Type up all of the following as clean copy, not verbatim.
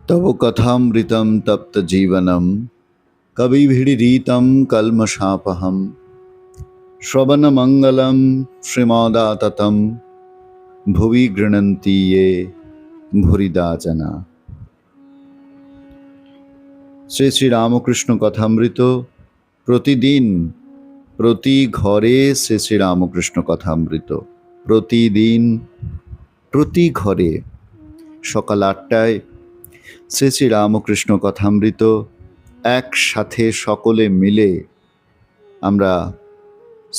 तव कथामृतं तप्त जीवनम कविभिरीतं कल्मषापहम श्रवण मंगलम श्रीमदाततं भुवि गृह्णन्ति ये भूरिदा जना। শ্রী শ্রী রামকৃষ্ণ কথামৃত প্রতিদিন প্রতি ঘরে শ্রী শ্রী রামকৃষ্ণ কথামৃত প্রতিদিন প্রতি ঘরে সকাল ৮টায় শ্রী শ্রী রামকৃষ্ণ কথামৃত একসাথে সকলে মিলে আমরা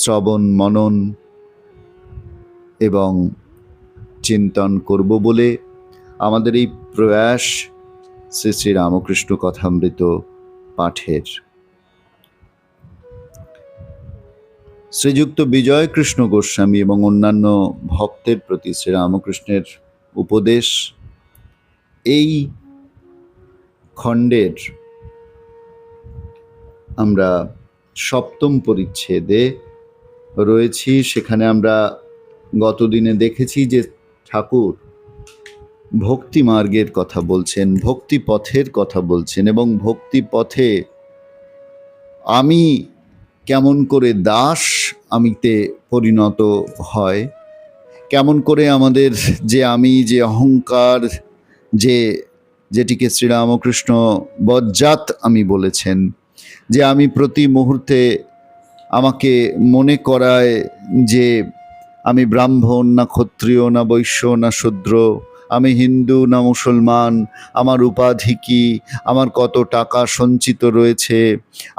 শ্রবণ মনন এবং চিন্তন করব বলে আমাদের এই প্রয়াস শ্রী শ্রী রামকৃষ্ণ কথামৃত পাঠের। শ্রীযুক্ত বিজয় কৃষ্ণ গোস্বামী এবং অন্যান্য ভক্তের প্রতি শ্রী রামকৃষ্ণের উপদেশ এই খণ্ডের আমরা সপ্তম পরিচ্ছেদে রয়েছি। সেখানে আমরা গতদিনে দেখেছি যে ঠাকুর ভক্তি মার্গের কথা বলছেন, ভক্তি পথের কথা বলছেন এবং ভক্তি পথে আমি কেমন করে দাস আমিতে পরিণত হয়, কেমন করে আমাদের যে আমি যে অহংকার যেটিকে শ্রীরামকৃষ্ণ বজ্জাত আমি বলেছেন, যে আমি প্রতি মুহূর্তে আমাকে মনে করায় যে আমি ব্রাহ্মণ না ক্ষত্রিয় না বৈশ্য না শূদ্র, আমি হিন্দু না মুসলমান, আমার উপাধি কি, আমার কত টাকা সঞ্চিত রয়েছে,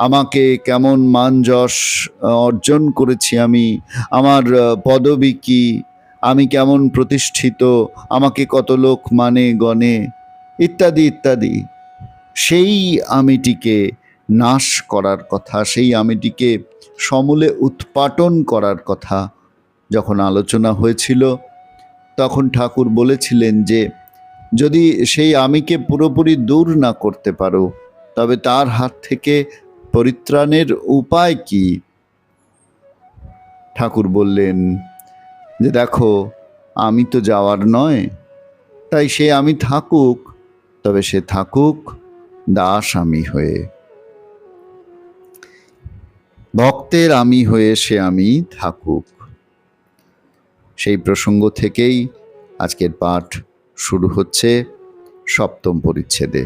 আমাকে কেমন মান যশ অর্জন করেছি আমি, আমার পদবী কি, আমি কেমন প্রতিষ্ঠিত, আমাকে কত লোক মানে গণে, ইত্যাদি ইত্যাদি। সেই আমিটিকে নাশ করার কথা, সেই আমিটিকে সমূলে উৎপাটন করার কথা যখন আলোচনা হয়েছিল, তখন ঠাকুর বলেছিলেন যে যদি সেই আমিকে পুরোপুরি দূর না করতে পারো তবে তার হাত থেকে পরিত্রাণের উপায় কি? ঠাকুর বললেন যে দেখো, আমি তো যাওয়ার নয়, তাই সে আমি থাকুক, তবে সে থাকুক দাস আমি হয়ে, ভক্তের আমি হয়ে সে আমি থাকুক। সেই প্রসঙ্গ থেকেই আজকের পাঠ শুরু হচ্ছে সপ্তম পরিচ্ছেদে।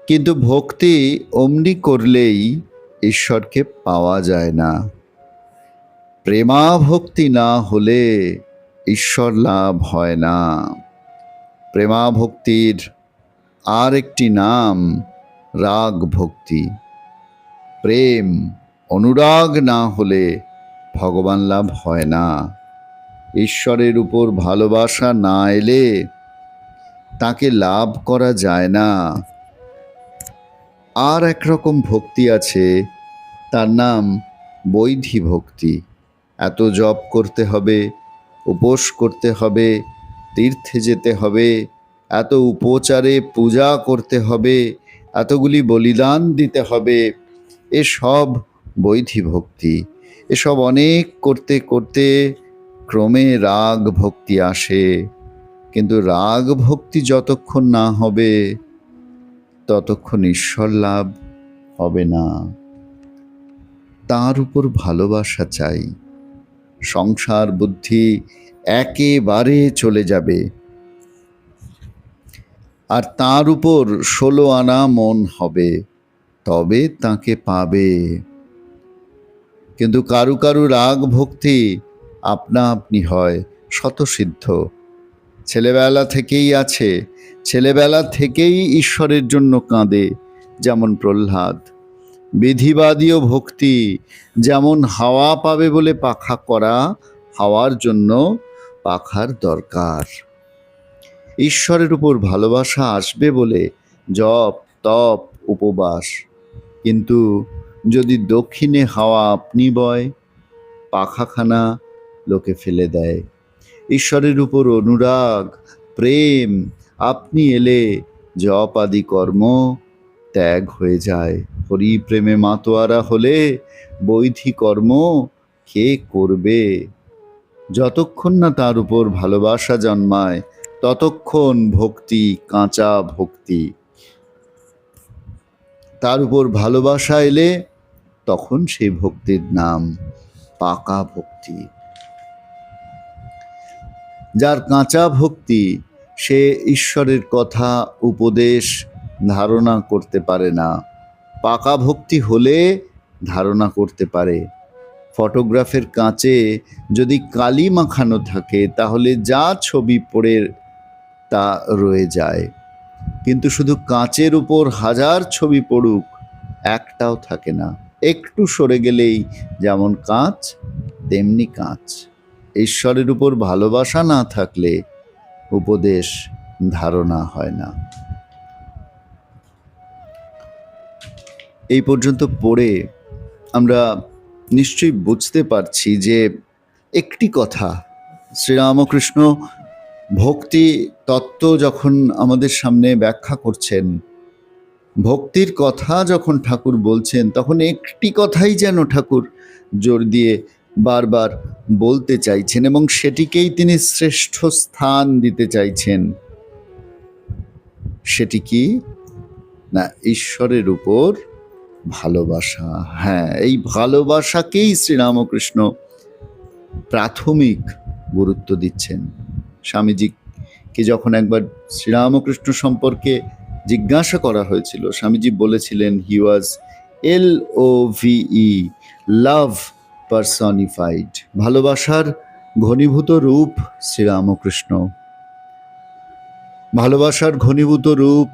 কিন্তু ভক্তি অমনি করলেই ঈশ্বরকে পাওয়া যায় না। প্রেমাভক্তি না হলে ঈশ্বর লাভ হয় না। প্রেমাভক্তির আর একটি নাম রাগ ভক্তি। প্রেম অনুরাগ না হলে ভগবান লাভ হয় না। ঈশ্বরের উপর ভালোবাসা না এলে তাকে লাভ করা যায় না। আর একরকম ভক্তি আছে, তার নাম বৈধি ভক্তি। এত জপ করতে হবে, উপোস করতে হবে, তীর্থে যেতে হবে, এত উপচারে পূজা করতে হবে, এতগুলি বলিদান দিতে হবে, এসব বৈধি ভক্তি। এসব অনেক করতে করতে ক্রমে রাগ ভক্তি আসে। কিন্তু রাগ ভক্তি যতক্ষণ না হবে ততক্ষণ ঈশ্বর লাভ হবে না। তার উপর ভালোবাসা চাই। সংসার বুদ্ধি একেবারে চলে যাবে, আর তার উপর 16 আনা মন হবে, তবে তাকে পাবে। কিন্তু কারু কারু রাগ ভক্তি আপনা আপনি হয়, স্বতঃসিদ্ধ। ছেলেবেলা থেকেই আছে, ছেলেবেলা থেকেই ঈশ্বরের জন্য কাঁদে, যেমন প্রহ্লাদ। বিধিবাদীয় ভক্তি যেমন হাওয়া পাবে বলে পাখা করা, হাওয়ার জন্য পাখার দরকার। ঈশ্বরের উপর ভালোবাসা আসবে বলে জপ, তপ, উপবাস। কিন্তু যদি দক্ষিণে হাওয়া আপনি বয়, পাখাখানা লোকে ফেলে দেয়। ঈশ্বরের উপর অনুরাগ, প্রেম আপনি এলে জপ আদি কর্ম ত্যাগ হয়ে যায়। হরি প্রেমে মাতোয়ারা হলে বৈধি কর্ম কে করবে? যতক্ষণ না তার উপর ভালোবাসা জন্মায় ততক্ষণ ভক্তি কাঁচা ভক্তি। তার উপর ভালোবাসা এলে তখন সেই ভক্তির নাম পাকা ভক্তি। যার কাঁচা ভক্তি সে ঈশ্বরের কথা উপদেশ ধারণা করতে পারে না। পাকা ভক্তি হলে ধারণা করতে পারে। ফটোগ্রাফের কাঁচে যদি কালি মাখানো থাকে তাহলে যা ছবি পড়ে তা রয়ে যায়, কিন্তু শুধু কাঁচের উপর হাজার ছবি পড়ুক একটাও থাকে না। একটু সরে গেলেই যেমন কাঁচ তেমনি কাঁচ। ঈশ্বরের উপর ভালোবাসা না থাকলে উপদেশ ধারণা হয় না। এই পর্যন্ত পড়ে আমরা নিশ্চয়ই বুঝতে পারছি যে একটি কথা শ্রীরামকৃষ্ণ ভক্তি তত্ত্ব যখন আমাদের সামনে ব্যাখ্যা করছেন, ভক্তির কথা যখন ঠাকুর বলছেন, তখন একটি কথাই যেন ঠাকুর জোর দিয়ে বারবার বলতে চাইছেন এবং সেটিকেই তিনি শ্রেষ্ঠ স্থান দিতে চাইছেন। সেটি কি না, ঈশ্বরের উপর ভালোবাসা। হ্যাঁ, এই ভালোবাসাকেই শ্রীরামকৃষ্ণ প্রাথমিক গুরুত্ব দিচ্ছেন। স্বামীজিকে যখন একবার শ্রীরামকৃষ্ণ সম্পর্কে জিজ্ঞাসা করা হয়েছিল, স্বামীজি বলেছিলেন হি ওয়াজ LOVE, লাভ পারসনিফাইড। ভালোবাসার ঘনীভূত রূপ শ্রীরামকৃষ্ণ। ভালোবাসার ঘনীভূত রূপ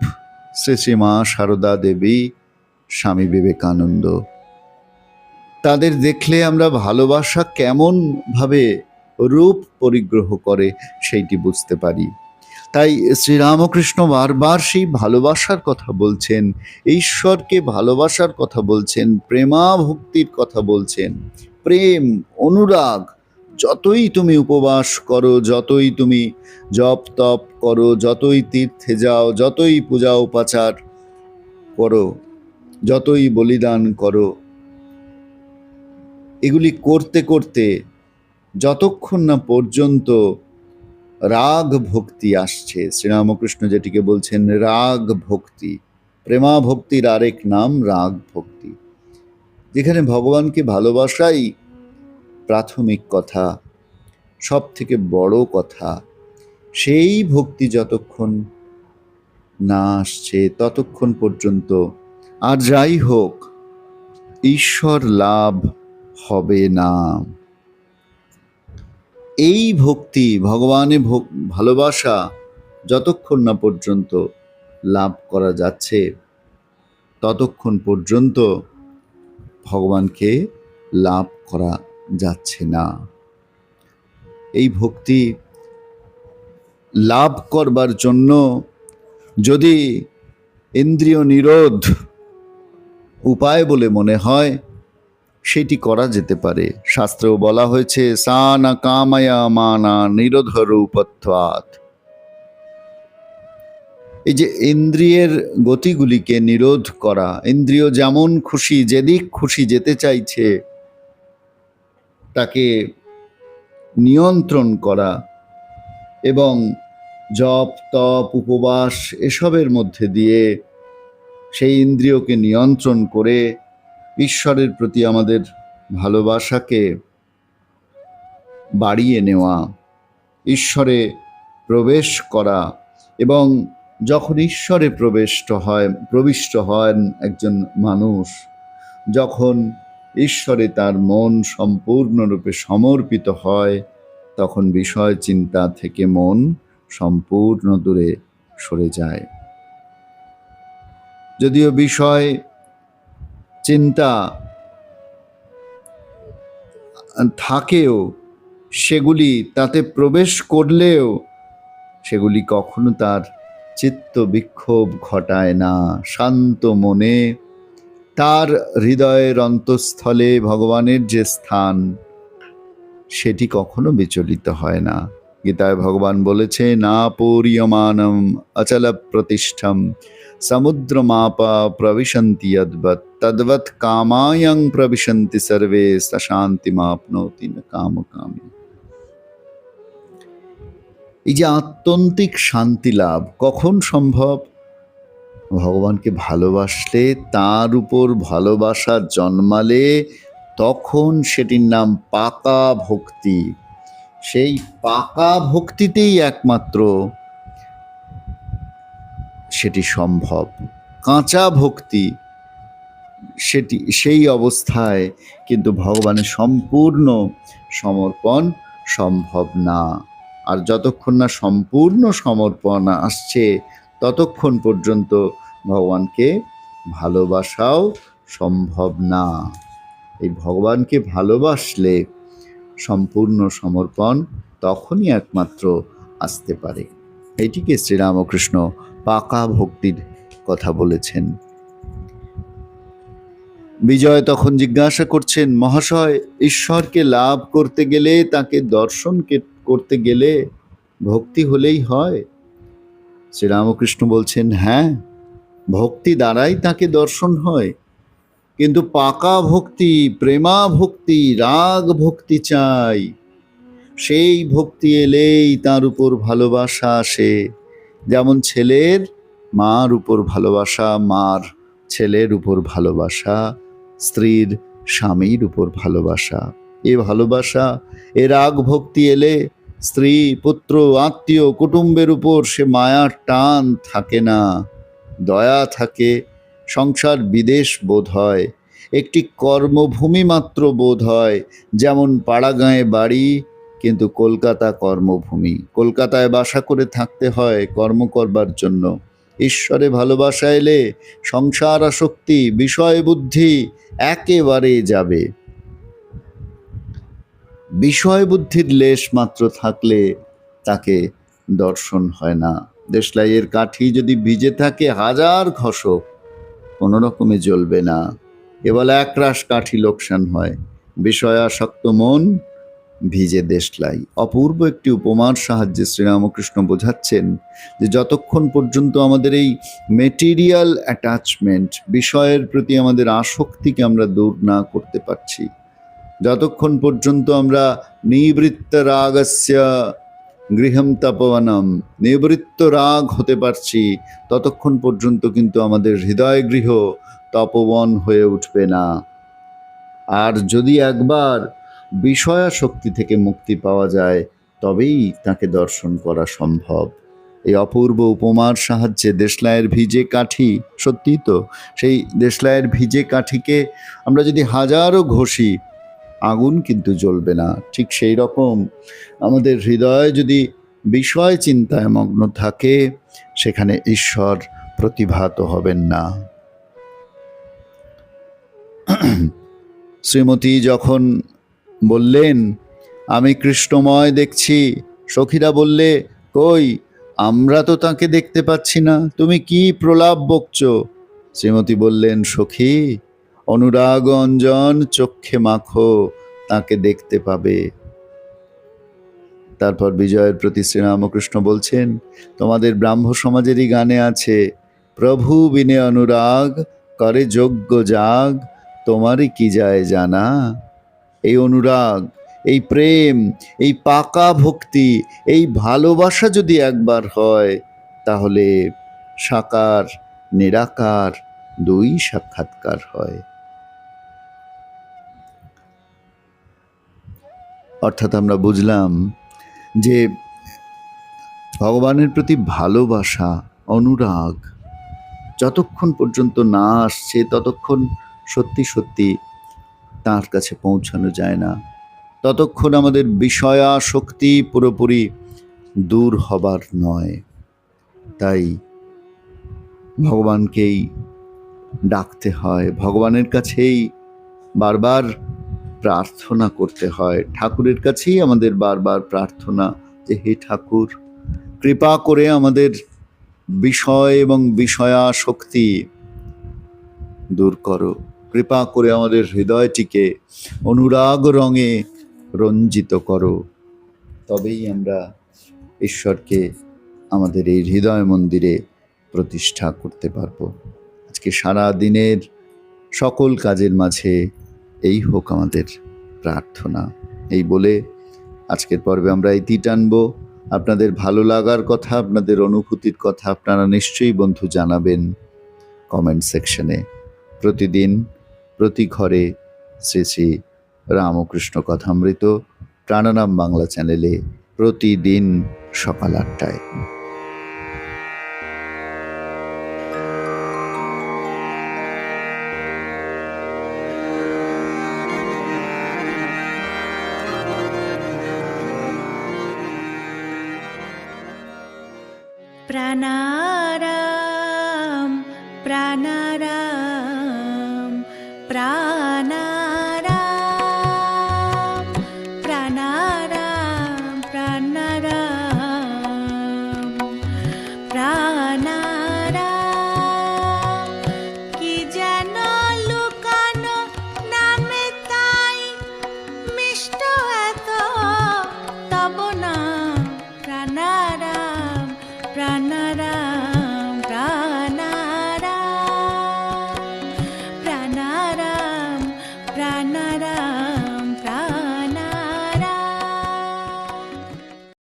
শ্রী শ্রী মা সারদা দেবী, স্বামী বিবেকানন্দ। তাদের দেখলে আমরা ভালোবাসা কেমন ভাবে রূপ পরিগ্রহ করে সেইটি বুঝতে পারি। তাই শ্রীরামকৃষ্ণ বারবার সেই ভালোবাসার কথা বলছেন, ঈশ্বরকে ভালোবাসার কথা বলছেন, প্রেমা ভক্তির কথা বলছেন। প্রেম, অনুরাগ, যতই তুমি উপবাস করো, যতই তুমি জপ তপ করো, যতই তীর্থে যাও, যতই পূজা উপাচার করো, যতই বলিদান করো, এগুলি করতে করতে যতক্ষণ না পর্যন্ত রাগ ভক্তি আসছে, শ্রীরামকৃষ্ণ যেটিকে বলছেন রাগ ভক্তি, প্রেমা ভক্তির আরেক নাম রাগ ভক্তি, যেখানে ভগবানকে ভালোবাসাই প্রাথমিক কথা, সব থেকে বড় কথা, সেই ভক্তি যতক্ষণ না আসছে ততক্ষণ পর্যন্ত আর যাই হোক ঈশ্বর লাভ হবে না। এই ভক্তি, ভগবানের ভালোবাসা যতক্ষণ না পর্যন্ত লাভ করা যাচ্ছে ততক্ষণ পর্যন্ত ভগবানকে লাভ করা যাচ্ছে না। এই ভক্তি লাভ করবার জন্য যদি ইন্দ্রিয় নিরোধ উপায় বলে মনে হয় সেটি করা যেতে পারে। শাস্ত্রেও বলা হয়েছে সা না কামায়া মানা নিরোধ রূপত্বাৎ। এই যে ইন্দ্রিয়ের গতিগুলিকে নিরোধ করা, ইন্দ্রিয় যেমন খুশি যেদিক খুশি যেতে চাইছে তাকে নিয়ন্ত্রণ করা এবং জপ তপ উপবাস এসবের মধ্যে দিয়ে সেই ইন্দ্রিয়কে নিয়ন্ত্রণ করে ঈশ্বরের প্রতি আমাদের ভালোবাসাকে বাড়িয়ে নেওয়া, ঈশ্বরে প্রবেশ করা, এবং যখন ঈশ্বরে প্রবিষ্ট হন একজন মানুষ, যখন ঈশ্বরে তার মন সম্পূর্ণরূপে সমর্পিত হয়, তখন বিষয় চিন্তা থেকে মন সম্পূর্ণ দূরে সরে যায়। যদিও বিষয় চিন্তা থাকেও, সেগুলি তাতে প্রবেশ করলেও সেগুলি কখনো তার চিত্ত বিক্ষোভ ঘটায় না, শান্ত মনে তার হৃদয়ের অন্তঃস্থলে ভগবানের যে স্থান, সেটি কখনো বিচলিত হয় না। গীতায় ভগবান বলেছে, না পরিয়মানম অচল প্রতিষ্ঠম সমুদ্রমাপা প্রবিশন্তি যদ্বৎ তদ্বৎ কামায়ং প্রবিশন্তি সর্বে শান্তিমাপ্নোতি ন কামকামী। এই যে আত্যন্তিক শান্তি লাভ কখন সম্ভব? ভগবানকে ভালোবাসলে, তার উপর ভালোবাসা জন্মালে, তখন সেটির নাম পাকা ভক্তি। সেই পাকা ভক্তিতেই একমাত্র সেটি সম্ভব। কাঁচা ভক্তি, সেই অবস্থায় কিন্তু ভগবানের সম্পূর্ণ সমর্পণ সম্ভব না। আর যতক্ষণ না সম্পূর্ণ সমর্পণ আসছে, ততক্ষণ পর্যন্ত ভগবানকে ভালোবাসাও সম্ভব না। এই ভগবানকে ভালোবাসলে সম্পূর্ণ সমর্পণ তখনই একমাত্র আসতে পারে। এটিকে শ্রীরামকৃষ্ণ পাকা ভক্তির কথা বলেছেন। বিজয় তখন জিজ্ঞাসা করছেন, মহাশয়, ঈশ্বরকে লাভ করতে গেলে, তাকে দর্শন করতে গেলে ভক্তি হলেই হয়? শ্রীরামকৃষ্ণ বলছেন, হ্যাঁ, ভক্তি দ্বারাই তাকে দর্শন হয়, কিন্তু পাকা ভক্তি, প্রেমা ভক্তি, রাগ ভক্তি চাই। সেই ভক্তি এলেই তার উপর ভালোবাসা আসে। যেমন ছেলের মার উপর ভালোবাসা, মার ছেলের উপর ভালোবাসা, স্ত্রীর স্বামীর উপর ভালোবাসা, এ ভালোবাসা, এ রাগ ভক্তি এলে স্ত্রী, পুত্র, আত্মীয়, কুটুম্বের উপর সে মায়ার টান থাকে না, দয়া থাকে। সংসার বিদেশ বোধ হয়, একটি কর্মভূমি মাত্র বোধ হয়। যেমন পাড়াগাঁয়ে বাড়ি, কিন্তু কলকাতা কর্মভূমি। কলকাতায় বাসা করে থাকতে হয় কর্ম করবার জন্য। ঈশ্বরে ভালোবাসা এলে সংসার আসক্তি, বিষয় বুদ্ধি একেবারে যাবে। বিষয় বুদ্ধির লেশ মাত্র থাকলে তাকে দর্শন হয় না। দেশলাইয়ের কাঠি যদি ভিজে থাকে, হাজার ঘষক, কোনো রকমে জ্বলবে না, কেবল একরাশ কাঠি লোকসান হয়। বিষয়াসক্ত মন ভিজে দেশলাই। অপূর্ব একটি উপমার সাহায্যে শ্রীরামকৃষ্ণ বোঝাচ্ছেন যে যতক্ষণ পর্যন্ত আমাদের এই মেটেরিয়াল অ্যাটাচমেন্ট, বিষয়ের প্রতি আমাদের আসক্তিকে আমরা দূর না করতে পারছি, যতক্ষণ পর্যন্ত আমরা নিবৃত্ত রাগস্য গৃহম তপবনম, নিবৃত্ত রাগ হতে পারছি, ততক্ষণ পর্যন্ত কিন্তু আমাদের হৃদয় গৃহ তপবন হয়ে উঠবে না। আর যদি একবার বিষয়াসক্তি থেকে মুক্তি পাওয়া যায়, তবেই তাকে দর্শন করা সম্ভব। এই অপূর্ব উপমার সাহায্যে দেশলাইয়ের ভিজে কাঠি, সত্যি তো, সেই দেশলাইয়ের ভিজে কাঠিকে আমরা যদি হাজারও ঘষি, আগুন কিন্তু জ্বলবে না। ঠিক সেই রকম আমাদের হৃদয় যদি বিষয় চিন্তায় মগ্ন থাকে, সেখানে ঈশ্বর প্রতিভাত হবেন না। শ্রীমতী যখন বললেন, আমি কৃষ্ণময় দেখছি, সখীরা বললে, কই, আমরা তো তাকে দেখতে পাচ্ছি না, তুমি কি প্রলাপ বকছো? শ্রীমতী বললেন, সখী, অনুরাগ অঞ্জন চক্ষে মাখো, তাকে দেখতে পাবে। তারপর বিজয়ের প্রতি শ্রীরামকৃষ্ণ বলছেন, তোমাদের ব্রাহ্ম সমাজেরই গানে আছে, প্রভু বিনে অনুরাগ করে যজ্ঞ যাগ, তোমারই কি যায় জানা। এই অনুরাগ, এই প্রেম, এই পাকা ভক্তি, এই ভালোবাসা যদি একবার হয়, তাহলে সাকার নিরাকার দুই সাক্ষাৎকার হয়। অর্থাৎ আমরা বুঝলাম যে ভগবানের প্রতি ভালোবাসা, অনুরাগ যতক্ষণ পর্যন্ত না আসছে, ততক্ষণ সত্যি সত্যি তার কাছে পৌঁছানো যায় না। ততক্ষণ আমাদের বিষয়াসক্তি পুরোপুরি দূর হবার নয়। তাই ভগবানকেই ডাকতে হয়, ভগবানের কাছেই বারবার প্রার্থনা করতে হয়, ঠাকুরের কাছেই আমাদের বারবার প্রার্থনা যে হে ঠাকুর, কৃপা করে আমাদের বিষয় এবং বিষয়াসক্তি দূর করো। কৃপা করে আমাদের হৃদয়টিকে অনুরাগ রঙে রঞ্জিত করো। তবেই আমরা ঈশ্বরকে আমাদের এই হৃদয় মন্দিরে প্রতিষ্ঠা করতে পারবো। আজকে সারা দিনের সকল কাজের মাঝে এই হোক আমাদের প্রার্থনা। এই বলে আজকের পর্বে আমরা ইতি টানবো। আপনাদের ভালো লাগার কথা, আপনাদের অনুভূতির কথা আপনারা নিশ্চয়ই বন্ধু জানাবেন কমেন্ট সেকশনে। প্রতিদিন প্রতি ঘরে শ্রী শ্রী রামকৃষ্ণ কথামৃত প্রাণানাম বাংলা চ্যানেলে প্রতিদিন সকাল ৮টায়। প্রাণারাম প্রাণারাম।